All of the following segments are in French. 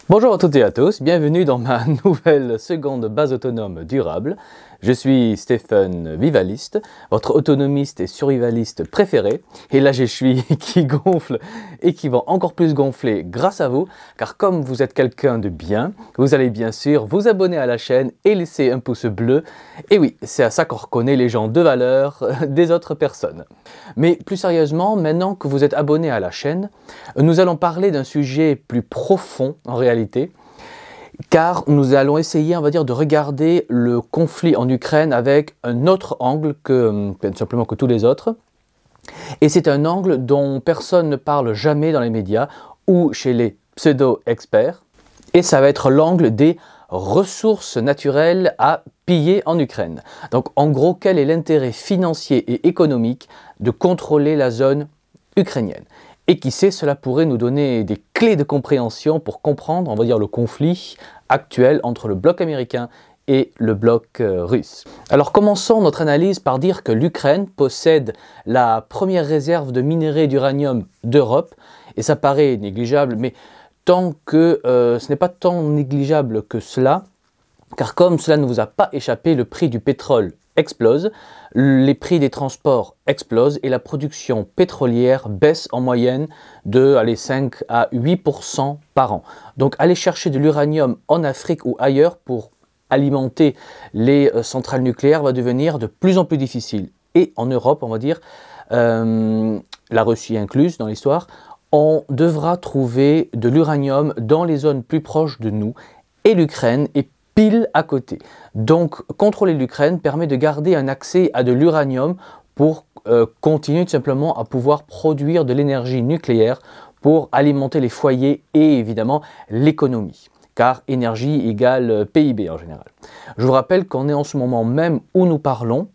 Bonjour à toutes et à tous, bienvenue dans ma nouvelle seconde base autonome durable. Je suis Stéphane Vivaliste, votre autonomiste et survivaliste préféré. Et là je suis qui gonfle et qui va encore plus gonfler grâce à vous. Car comme vous êtes quelqu'un de bien, vous allez bien sûr vous abonner à la chaîne et laisser un pouce bleu. Et oui, c'est à ça qu'on reconnaît les gens de valeur des autres personnes. Mais plus sérieusement, maintenant que vous êtes abonné à la chaîne, nous allons parler d'un sujet plus profond en réalité. Car nous allons essayer, on va dire, de regarder le conflit en Ukraine avec un autre angle que simplement que tous les autres. Et c'est un angle dont personne ne parle jamais dans les médias ou chez les pseudo-experts. Et ça va être l'angle des ressources naturelles à piller en Ukraine. Donc en gros, quel est l'intérêt financier et économique de contrôler la zone ukrainienne? Et qui sait, cela pourrait nous donner des clés de compréhension pour comprendre, on va dire, le conflit actuel entre le bloc américain et le bloc russe. Alors commençons notre analyse par dire que l'Ukraine possède la première réserve de minerai d'uranium d'Europe, et ça paraît négligeable, mais ce n'est pas tant négligeable que cela, car comme cela ne vous a pas échappé, le prix du pétrole explose, les prix des transports explosent et la production pétrolière baisse en moyenne de 5 à 8% par an. Donc aller chercher de l'uranium en Afrique ou ailleurs pour alimenter les centrales nucléaires va devenir de plus en plus difficile. Et en Europe, on va dire, la Russie incluse dans l'histoire, on devra trouver de l'uranium dans les zones plus proches de nous et l'Ukraine est pile à côté. Donc contrôler l'Ukraine permet de garder un accès à de l'uranium pour continuer tout simplement à pouvoir produire de l'énergie nucléaire pour alimenter les foyers et évidemment l'économie. Car énergie égale PIB en général. Je vous rappelle qu'on est en ce moment même où nous parlons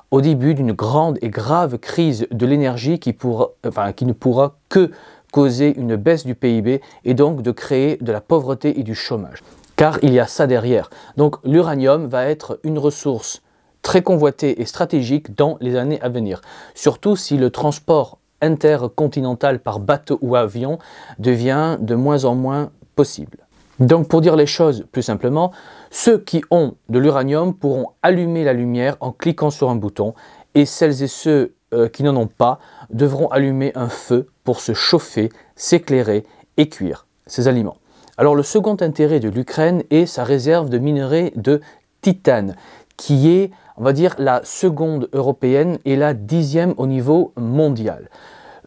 au début d'une grande et grave crise de l'énergie qui ne pourra que causer une baisse du PIB et donc de créer de la pauvreté et du chômage. Car il y a ça derrière. Donc l'uranium va être une ressource très convoitée et stratégique dans les années à venir. Surtout si le transport intercontinental par bateau ou avion devient de moins en moins possible. Donc pour dire les choses plus simplement, ceux qui ont de l'uranium pourront allumer la lumière en cliquant sur un bouton et celles et ceux qui n'en ont pas devront allumer un feu pour se chauffer, s'éclairer et cuire ces aliments. Alors le second intérêt de l'Ukraine est sa réserve de minerai de titane, qui est, on va dire, la seconde européenne et la 10e au niveau mondial.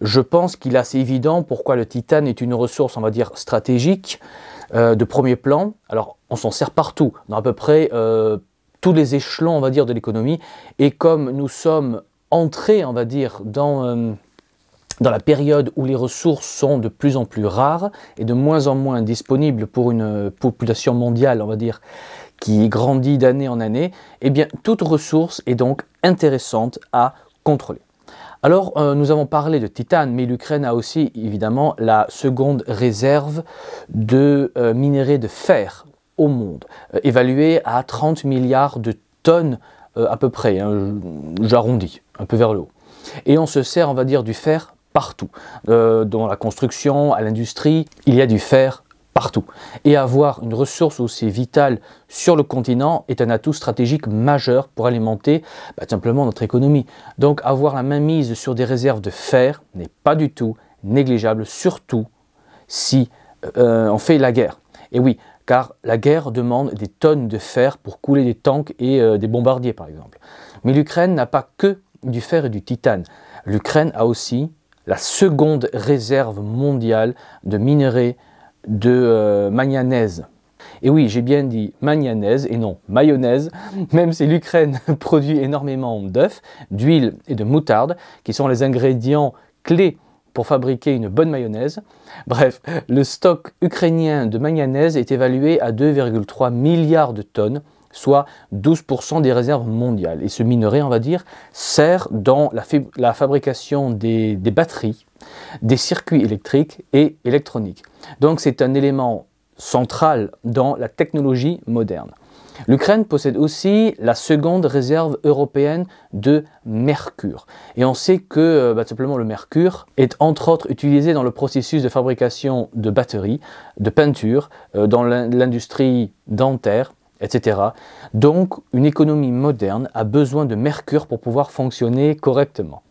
Je pense qu'il est assez évident pourquoi le titane est une ressource, on va dire, stratégique, de premier plan. Alors on s'en sert partout, dans à peu près tous les échelons, on va dire, de l'économie. Et comme nous sommes entrés, on va dire, dans la période où les ressources sont de plus en plus rares et de moins en moins disponibles pour une population mondiale, on va dire, qui grandit d'année en année, eh bien, toute ressource est donc intéressante à contrôler. Alors, nous avons parlé de titane, mais l'Ukraine a aussi, évidemment, la seconde réserve de minerai de fer au monde, évaluée à 30 milliards de tonnes à peu près, hein, j'arrondis un peu vers le haut. Et on se sert, on va dire, du fer partout. Dans la construction, à l'industrie, il y a du fer partout. Et avoir une ressource aussi vitale sur le continent est un atout stratégique majeur pour alimenter simplement notre économie. Donc avoir la main mise sur des réserves de fer n'est pas du tout négligeable, surtout si on fait la guerre. Et oui, car la guerre demande des tonnes de fer pour couler des tanks et des bombardiers par exemple. Mais l'Ukraine n'a pas que du fer et du titane. L'Ukraine a aussi la seconde réserve mondiale de minerai de manganèse. Et oui, j'ai bien dit manganèse et non mayonnaise, même si l'Ukraine produit énormément d'œufs, d'huile et de moutarde, qui sont les ingrédients clés pour fabriquer une bonne mayonnaise. Bref, le stock ukrainien de manganèse est évalué à 2,3 milliards de tonnes, soit 12% des réserves mondiales. Et ce minerai, on va dire, sert dans la fabrication des batteries, des circuits électriques et électroniques. Donc c'est un élément central dans la technologie moderne. L'Ukraine possède aussi la seconde réserve européenne de mercure. Et on sait que tout simplement le mercure est entre autres utilisé dans le processus de fabrication de batteries, de peintures, dans l'industrie dentaire, etc. Donc une économie moderne a besoin de mercure pour pouvoir fonctionner correctement.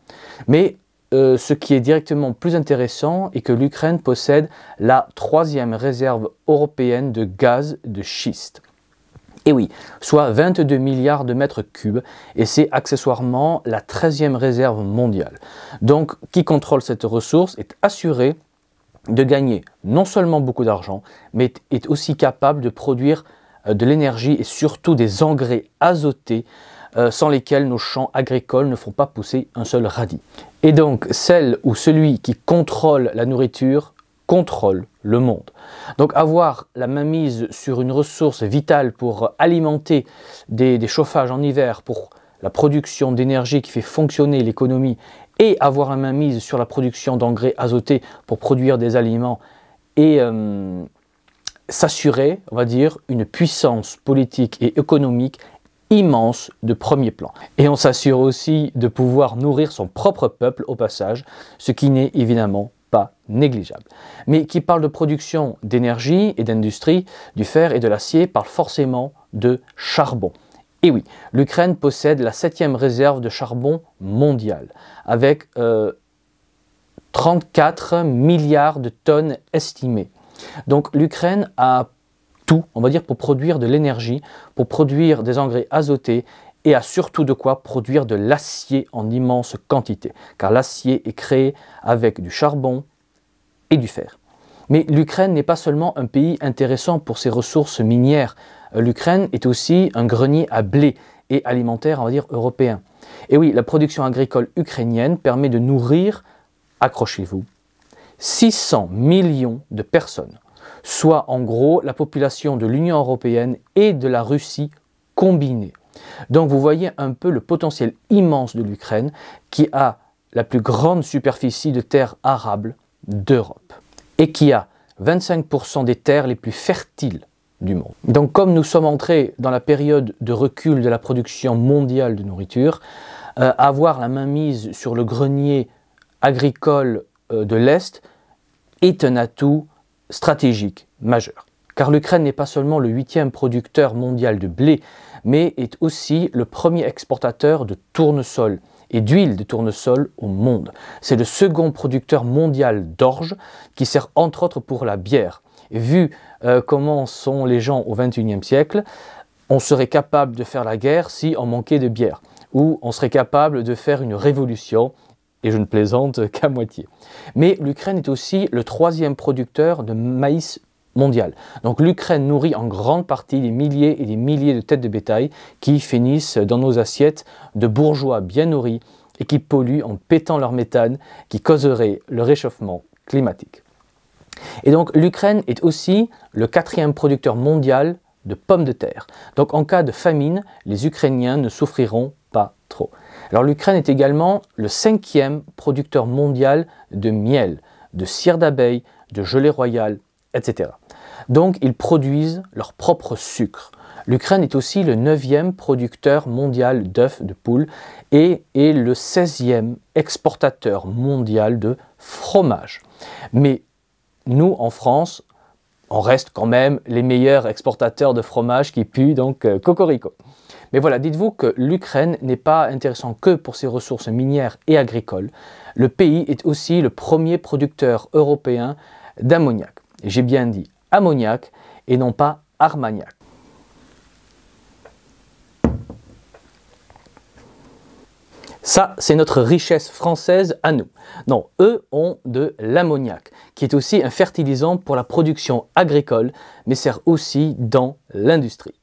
Mais ce qui est directement plus intéressant est que l'Ukraine possède la troisième réserve européenne de gaz de schiste. Et oui, soit 22 milliards de mètres cubes, et c'est accessoirement la 13e réserve mondiale. Donc, qui contrôle cette ressource est assuré de gagner non seulement beaucoup d'argent, mais est aussi capable de produire de l'énergie et surtout des engrais azotés sans lesquels nos champs agricoles ne font pas pousser un seul radis. Et donc, celle ou celui qui contrôle la nourriture contrôle le monde. Donc avoir la mainmise sur une ressource vitale pour alimenter des chauffages en hiver, pour la production d'énergie qui fait fonctionner l'économie, et avoir la mainmise sur la production d'engrais azotés pour produire des aliments et s'assurer, on va dire, une puissance politique et économique immense de premier plan. Et on s'assure aussi de pouvoir nourrir son propre peuple au passage, ce qui n'est évidemment pas négligeable. Mais qui parle de production d'énergie et d'industrie, du fer et de l'acier, parle forcément de charbon. Et oui, l'Ukraine possède la 7e réserve de charbon mondiale, avec 34 milliards de tonnes estimées. Donc l'Ukraine a tout, on va dire, pour produire de l'énergie, pour produire des engrais azotés, et a surtout de quoi produire de l'acier en immense quantité, car l'acier est créé avec du charbon et du fer. Mais l'Ukraine n'est pas seulement un pays intéressant pour ses ressources minières, l'Ukraine est aussi un grenier à blé et alimentaire, on va dire, européen. Et oui, la production agricole ukrainienne permet de nourrir, accrochez-vous, 600 millions de personnes, soit en gros la population de l'Union européenne et de la Russie combinée. Donc vous voyez un peu le potentiel immense de l'Ukraine qui a la plus grande superficie de terres arables d'Europe et qui a 25% des terres les plus fertiles du monde. Donc comme nous sommes entrés dans la période de recul de la production mondiale de nourriture, avoir la mainmise sur le grenier agricole de l'Est est un atout stratégique majeur. Car l'Ukraine n'est pas seulement le 8e producteur mondial de blé, mais est aussi le premier exportateur de tournesol et d'huile de tournesol au monde. C'est le second producteur mondial d'orge qui sert entre autres pour la bière. Et vu comment sont les gens au XXIe siècle, on serait capable de faire la guerre si on manquait de bière, ou on serait capable de faire une révolution, et je ne plaisante qu'à moitié. Mais l'Ukraine est aussi le 3e producteur de maïs mondial. Donc l'Ukraine nourrit en grande partie des milliers et des milliers de têtes de bétail qui finissent dans nos assiettes de bourgeois bien nourris et qui polluent en pétant leur méthane qui causerait le réchauffement climatique. Et donc l'Ukraine est aussi le 4e producteur mondial de pommes de terre. Donc en cas de famine, les Ukrainiens ne souffriront pas trop. Alors l'Ukraine est également le 5e producteur mondial de miel, de cire d'abeille, de gelée royale, etc. Donc ils produisent leur propre sucre. L'Ukraine est aussi le 9e producteur mondial d'œufs de poule et est le 16e exportateur mondial de fromage. Mais nous, en France, on reste quand même les meilleurs exportateurs de fromage qui puent, donc cocorico. Mais voilà, dites-vous que l'Ukraine n'est pas intéressant que pour ses ressources minières et agricoles. Le pays est aussi le premier producteur européen d'ammoniac. J'ai bien dit ammoniac et non pas Armagnac. Ça, c'est notre richesse française à nous. Non, eux ont de l'ammoniac, qui est aussi un fertilisant pour la production agricole, mais sert aussi dans l'industrie.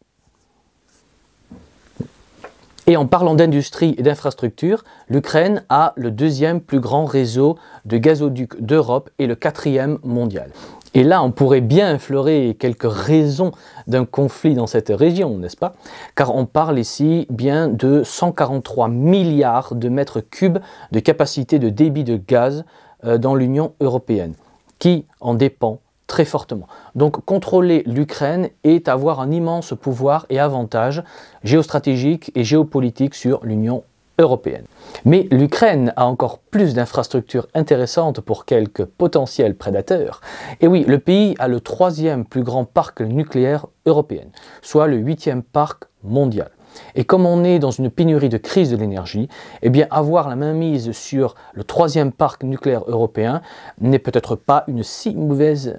Et en parlant d'industrie et d'infrastructure, l'Ukraine a le 2e plus grand réseau de gazoducs d'Europe et le 4e mondial. Et là, on pourrait bien effleurer quelques raisons d'un conflit dans cette région, n'est-ce pas? Car on parle ici bien de 143 milliards de mètres cubes de capacité de débit de gaz dans l'Union européenne, qui en dépend très fortement. Donc contrôler l'Ukraine est avoir un immense pouvoir et avantage géostratégique et géopolitique sur l'Union européenne. Mais l'Ukraine a encore plus d'infrastructures intéressantes pour quelques potentiels prédateurs. Et oui, le pays a le 3e plus grand parc nucléaire européen, soit le 8e parc mondial. Et comme on est dans une pénurie de crise de l'énergie, eh bien avoir la mainmise sur le 3e parc nucléaire européen n'est peut-être pas une si mauvaise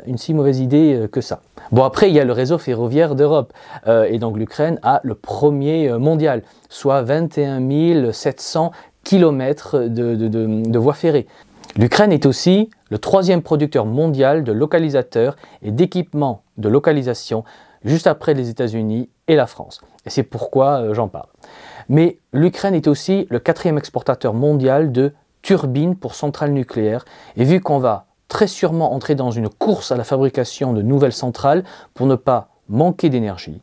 idée que ça. Bon, après, il y a le réseau ferroviaire d'Europe, et donc l'Ukraine a le 1er mondial, soit 21 700 km de voies ferrées. L'Ukraine est aussi le 3e producteur mondial de localisateurs et d'équipements de localisation, juste après les États-Unis et la France. Et c'est pourquoi j'en parle. Mais l'Ukraine est aussi le 4e exportateur mondial de turbines pour centrales nucléaires. Et vu qu'on va très sûrement entrer dans une course à la fabrication de nouvelles centrales pour ne pas manquer d'énergie,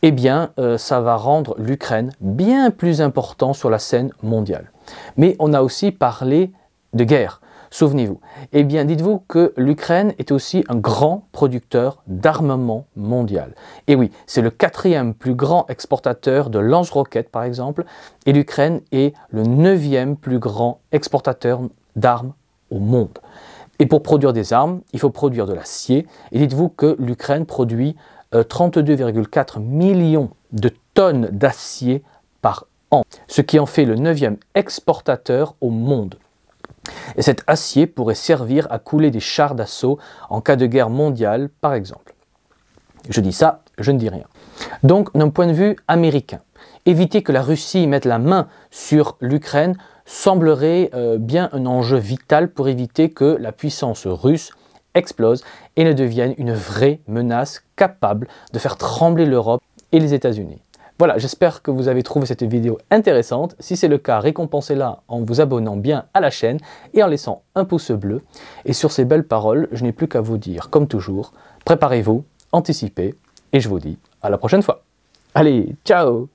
eh bien ça va rendre l'Ukraine bien plus important sur la scène mondiale. Mais on a aussi parlé de guerre. Souvenez-vous, eh bien dites-vous que l'Ukraine est aussi un grand producteur d'armement mondial. Et oui, c'est le 4e plus grand exportateur de lance-roquettes par exemple, et l'Ukraine est le 9e plus grand exportateur d'armes au monde. Et pour produire des armes, il faut produire de l'acier, et dites-vous que l'Ukraine produit 32,4 millions de tonnes d'acier par an, ce qui en fait le 9e exportateur au monde. Et cet acier pourrait servir à couler des chars d'assaut en cas de guerre mondiale, par exemple. Je dis ça, je ne dis rien. Donc, d'un point de vue américain, éviter que la Russie mette la main sur l'Ukraine semblerait bien un enjeu vital pour éviter que la puissance russe explose et ne devienne une vraie menace capable de faire trembler l'Europe et les États-Unis. Voilà, j'espère que vous avez trouvé cette vidéo intéressante. Si c'est le cas, récompensez-la en vous abonnant bien à la chaîne et en laissant un pouce bleu. Et sur ces belles paroles, je n'ai plus qu'à vous dire, comme toujours, préparez-vous, anticipez, et je vous dis à la prochaine fois. Allez, ciao!